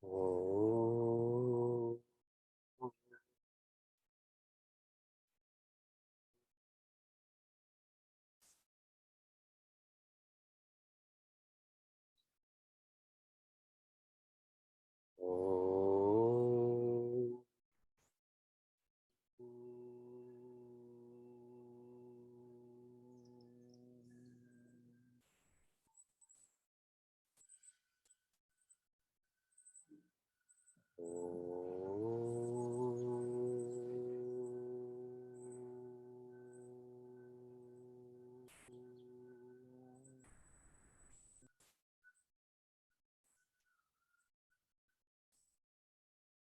Oh. Oh.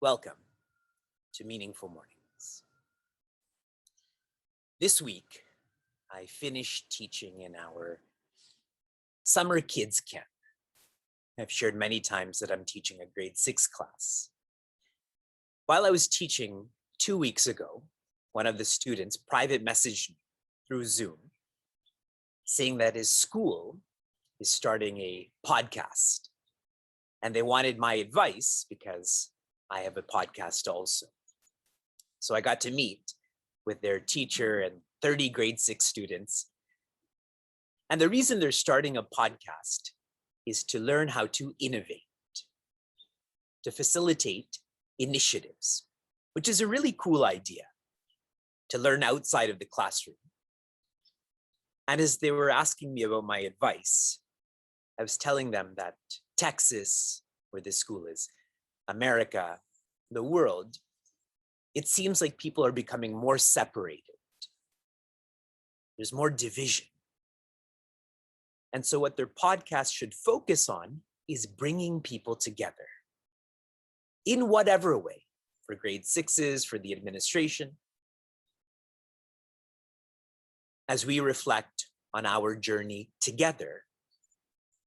Welcome to Meaningful Mornings. This week, I finished teaching in our summer kids camp. I've shared many times that I'm teaching a grade 6 class. While I was teaching 2 weeks ago, one of the students private messaged me through Zoom saying that his school is starting a podcast and they wanted my advice because I have a podcast also. So I got to meet with their teacher and 30 grade 6 students. And the reason they're starting a podcast is to learn how to innovate, to facilitate initiatives, which is a really cool idea, to learn outside of the classroom. And as they were asking me about my advice, I was telling them that Texas, where this school is, America, the world, it seems like people are becoming more separated. There's more division. And so what their podcast should focus on is bringing people together in whatever way, for grade 6s, for the administration, as we reflect on our journey together.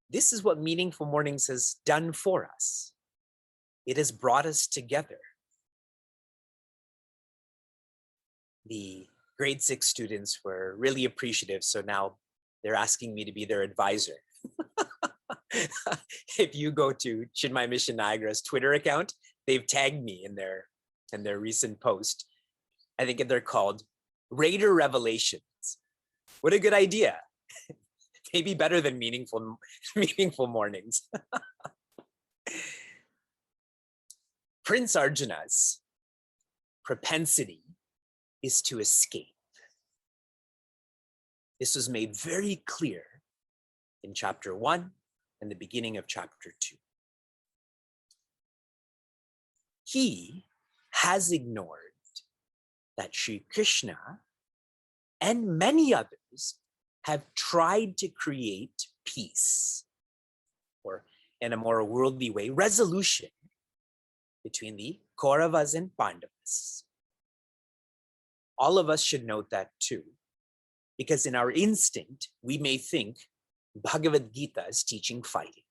This is what Meaningful Mornings has done for us. It has brought us together. The grade 6 students were really appreciative, so now they're asking me to be their advisor. If you go to Chinmay Mission Niagara's Twitter account, they've tagged me in their recent post. I think they're called Raider Revelations. What a good idea. Maybe better than meaningful mornings. Prince Arjuna's propensity is to escape. This was made very clear in chapter 1 and the beginning of chapter 2. He has ignored that Sri Krishna and many others have tried to create peace, or in a more worldly way, resolution between the Kauravas and Pandavas. All of us should note that too, because in our instinct, we may think Bhagavad Gita is teaching fighting.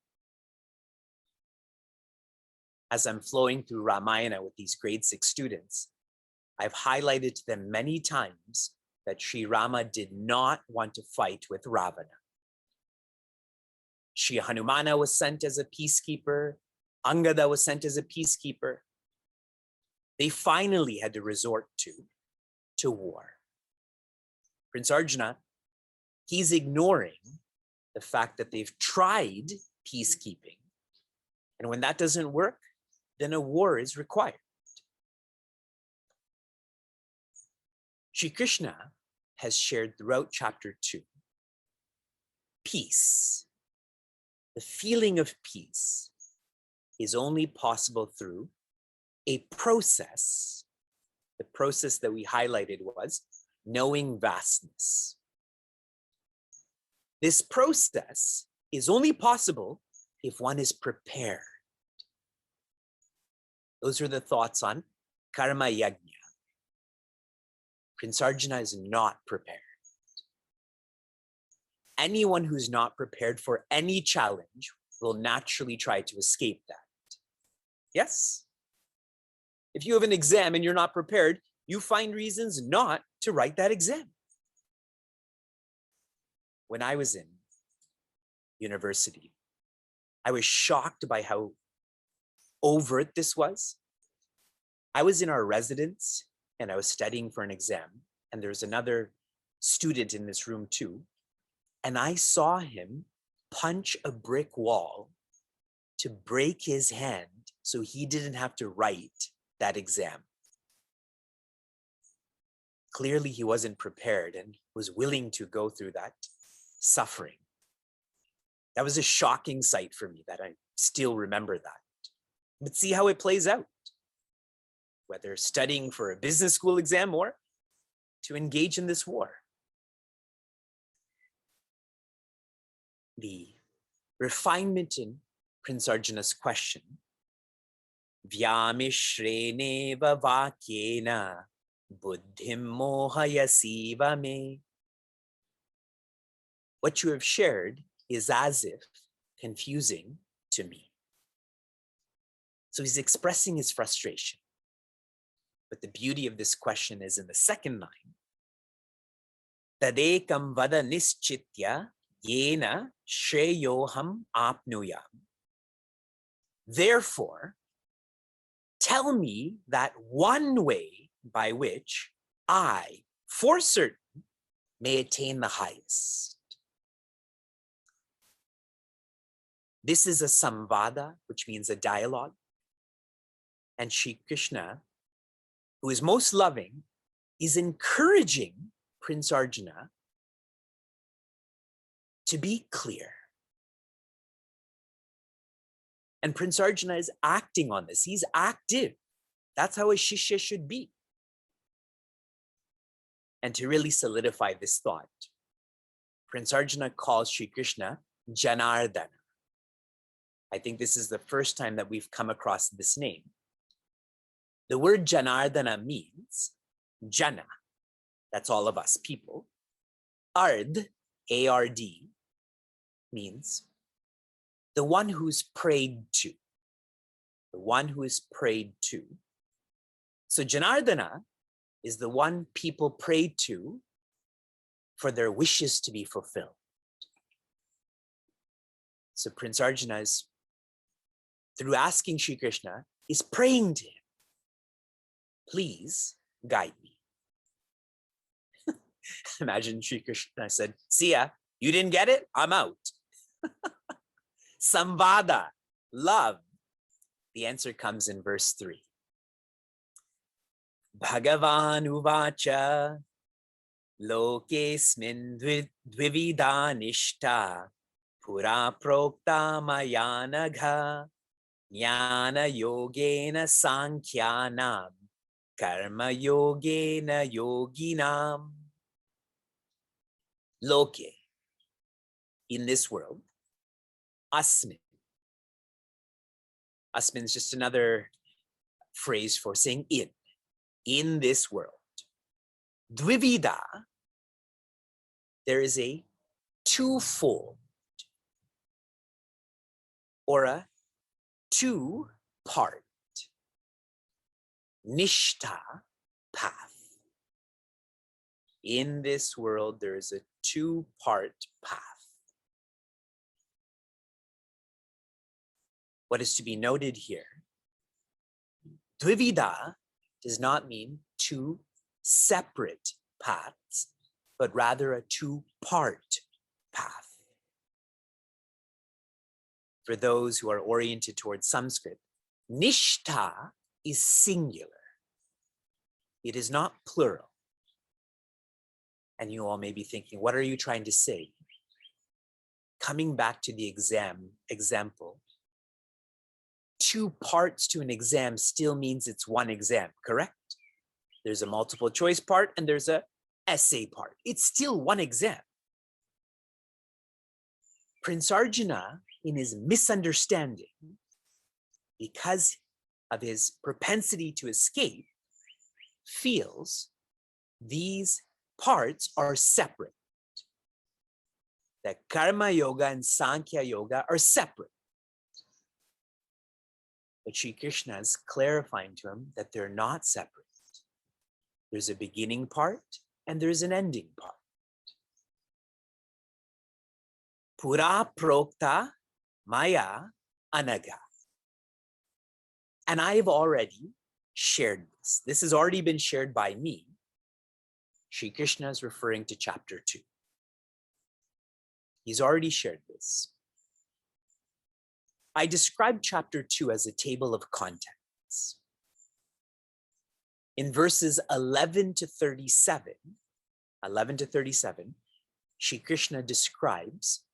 As I'm flowing through Ramayana with these grade 6 students, I've highlighted to them many times that Sri Rama did not want to fight with Ravana. Sri Hanumana was sent as a peacekeeper. Angada was sent as a peacekeeper. They finally had to resort to war. Prince Arjuna, he's ignoring the fact that they've tried peacekeeping. And when that doesn't work, then a war is required. Sri Krishna has shared throughout chapter 2, peace. The feeling of peace is only possible through a process. The process that we highlighted was knowing vastness. This process is only possible if one is prepared. Those are the thoughts on karma yajna. Prince Arjuna is not prepared. Anyone who's not prepared for any challenge will naturally try to escape that. Yes? If you have an exam and you're not prepared, you find reasons not to write that exam. When I was in university, I was shocked by how overt this was. I was in our residence and I was studying for an exam, and there was another student in this room too. And I saw him punch a brick wall to break his hand so he didn't have to write that exam. Clearly, he wasn't prepared and was willing to go through that suffering. That was a shocking sight for me that I still remember that. But see how it plays out. Whether studying for a business school exam or to engage in this war. The refinement in Prince Arjuna's question, Vyamishreneva vakyena buddhim mohayasiva me. What you have shared is as if confusing to me. So he's expressing his frustration. But the beauty of this question is in the second line. Tadekam vada nischitya yena shreyoham apnuyam. Therefore, tell me that one way by which I, for certain, may attain the highest. This is a samvada, which means a dialogue. And Shri Krishna, who is most loving, is encouraging Prince Arjuna to be clear. And Prince Arjuna is acting on this. He's active. That's how a Shishya should be. And to really solidify this thought, Prince Arjuna calls Shri Krishna Janardana. I think this is the first time that we've come across this name. The word Janardana means Jana. That's all of us people. Ard, A-R-D, means the one who's prayed to. The one who is prayed to. So Janardana is the one people pray to for their wishes to be fulfilled. So Prince Arjuna is, through asking Shri Krishna, is praying to him. Please guide me. Imagine Shri Krishna said, see ya, you didn't get it? I'm out. Samvada, love. The answer comes in verse 3. Bhagavan uvacha lokesmin dvivida nishta pura prokta mayanagha jnana yogena sankhyanam karma yogena yoginam. Loke, in this world, asmin. Asmin is just another phrase for saying in this world. Dvivida, there is a twofold or a two-part nishtha path. In this world, there is a two-part path. What is to be noted here, dvivida does not mean two separate paths, but rather a two-part path. For those who are oriented towards Sanskrit, nishtha is singular. It is not plural. And you all may be thinking, what are you trying to say? Coming back to the example, two parts to an exam still means it's one exam, correct? There's a multiple choice part and there's a essay part. It's still one exam. Prince Arjuna, in his misunderstanding, because of his propensity to escape, feels these parts are separate. That Karma Yoga and Sankhya Yoga are separate. But Shri Krishna is clarifying to him that they're not separate. There's a beginning part and there's an ending part. Pura prokta maya anaga. And I've already shared this. This has already been shared by me. Shri Krishna is referring to chapter 2. He's already shared this. I described chapter 2 as a table of contents. In verses 11 to 37, Shri Krishna describes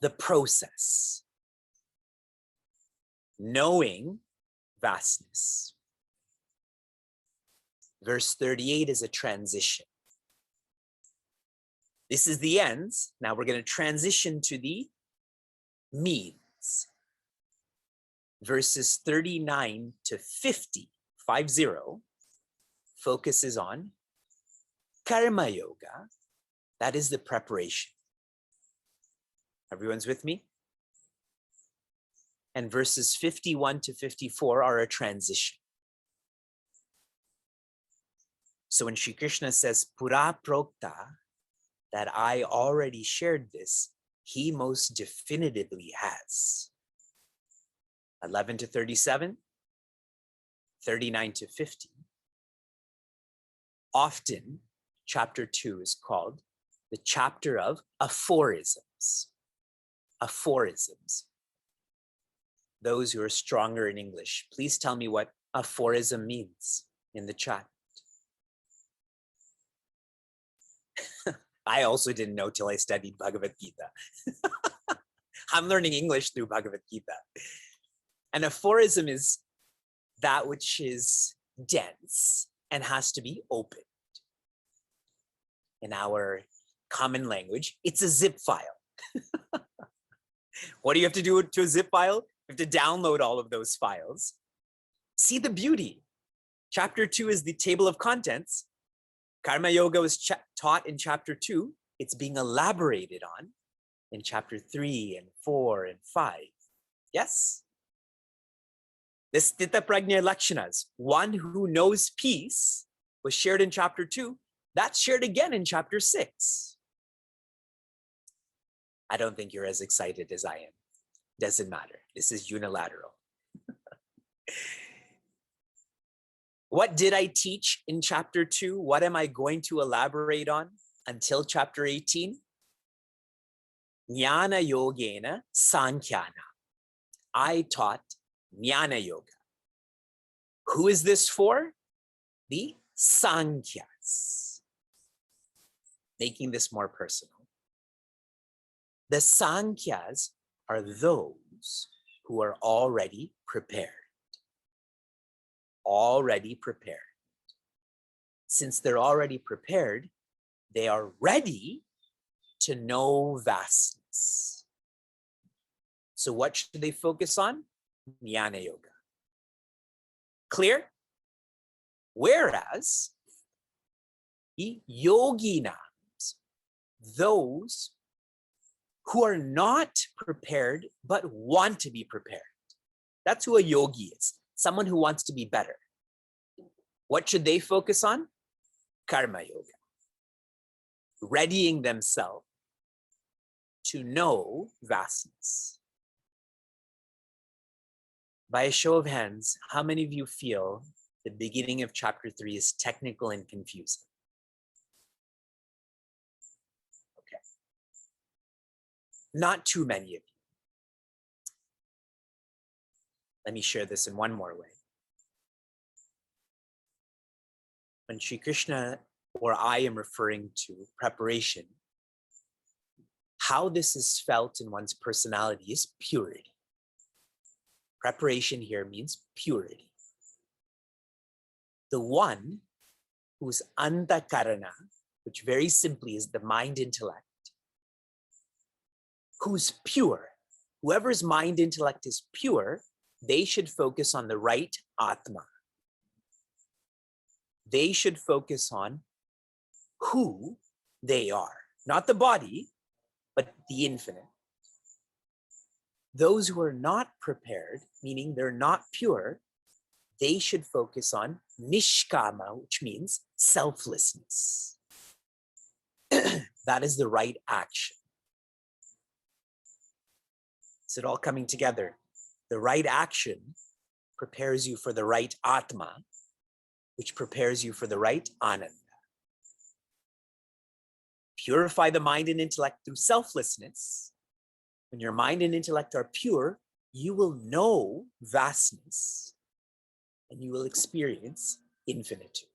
the process, knowing vastness. Verse 38 is a transition. This is the ends. Now we're going to transition to the means. Verses 39 to 50, 50, focuses on karma yoga. That is the preparation. Everyone's with me? And verses 51 to 54 are a transition. So when Shri Krishna says pura prokta, that I already shared this, he most definitively has. 11 to 37, 39 to 50. Often, chapter 2 is called the chapter of aphorisms. Aphorisms. Those who are stronger in English, please tell me what aphorism means in the chat. I also didn't know till I studied Bhagavad Gita. I'm learning English through Bhagavad Gita. An aphorism is that which is dense and has to be opened. In our common language, it's a zip file. What do you have to do to a zip file? You have to download all of those files. See the beauty. Chapter 2 is the table of contents. Karma Yoga was taught in chapter 2. It's being elaborated on in chapter 3 and 4 and 5. Yes? The Sthita Prajna Lakshanas, one who knows peace, was shared in chapter 2. That's shared again in chapter 6. I don't think you're as excited as I am. Doesn't matter. This is unilateral. What did I teach in chapter 2? What am I going to elaborate on until chapter 18? Jnana Yogena Sankhyana. I taught Jnana Yoga. Who is this for? The Sankhyas. Making this more personal. The Sankhyas are those who are already prepared. Already prepared. Since they're already prepared, they are ready to know vastness. So what should they focus on? Jnana Yoga. Clear? Whereas the yoginams, those who are not prepared but want to be prepared. That's who a yogi is. Someone who wants to be better. What should they focus on? Karma Yoga. Readying themselves to know vastness. By a show of hands, how many of you feel the beginning of chapter 3 is technical and confusing? Okay. Not too many of you. Let me share this in one more way. When Shri Krishna, or I am referring to preparation, how this is felt in one's personality is purity. Preparation here means purity. The one whose antakarana, which very simply is the mind intellect, who's pure, whoever's mind intellect is pure, they should focus on the right Atma. They should focus on who they are, not the body, but the infinite. Those who are not prepared, meaning they're not pure, they should focus on nishkama, which means selflessness. That is the right action. Is it all coming together? The right action prepares you for the right Atma, which prepares you for the right Ananda. Purify the mind and intellect through selflessness. When your mind and intellect are pure, you will know vastness and you will experience infinitude.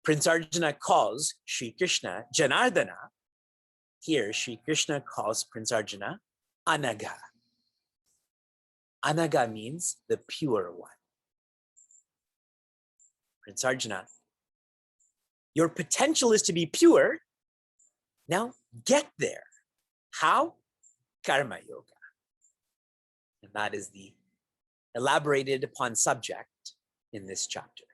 Prince Arjuna calls Sri Krishna Janardana. Here, Sri Krishna calls Prince Arjuna Anaga. Anaga means the pure one. Prince Arjuna, your potential is to be pure. Now get there. How? Karma yoga. And that is the elaborated upon subject in this chapter.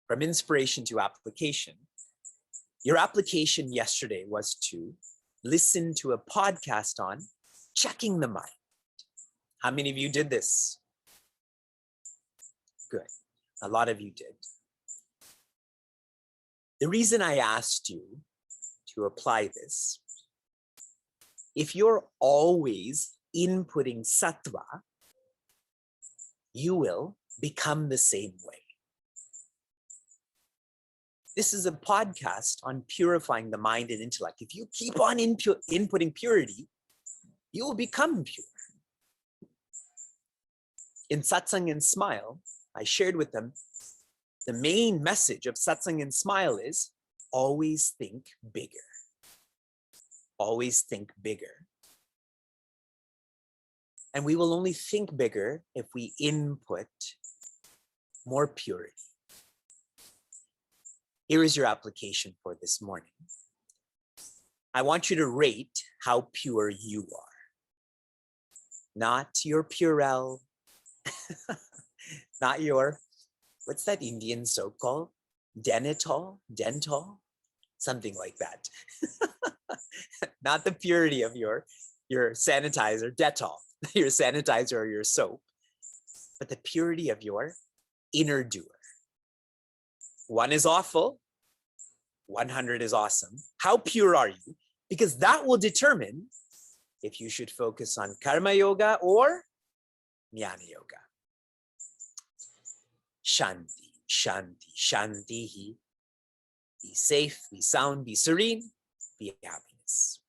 From inspiration to application, your application yesterday was to listen to a podcast on checking the mind. How many of you did this? Good. A lot of you did. The reason I asked you to apply this, if you're always inputting sattva, you will become the same way. This is a podcast on purifying the mind and intellect. If you keep on inputting purity, you will become pure. In Satsang and Smile, I shared with them the main message of Satsang and Smile is always think bigger. Always think bigger. And we will only think bigger if we input more purity. Here is your application for this morning. I want you to rate how pure you are. Not your Purell, not your, what's that Indian soap called? Dental, something like that. Not the purity of your sanitizer, Dettol, your sanitizer or your soap, but the purity of your inner doer. 1 is awful, 100 is awesome. How pure are you? Because that will determine if you should focus on karma yoga or jnana yoga. Shanti, shanti, shanti. Be safe, be sound, be serene, be happiness.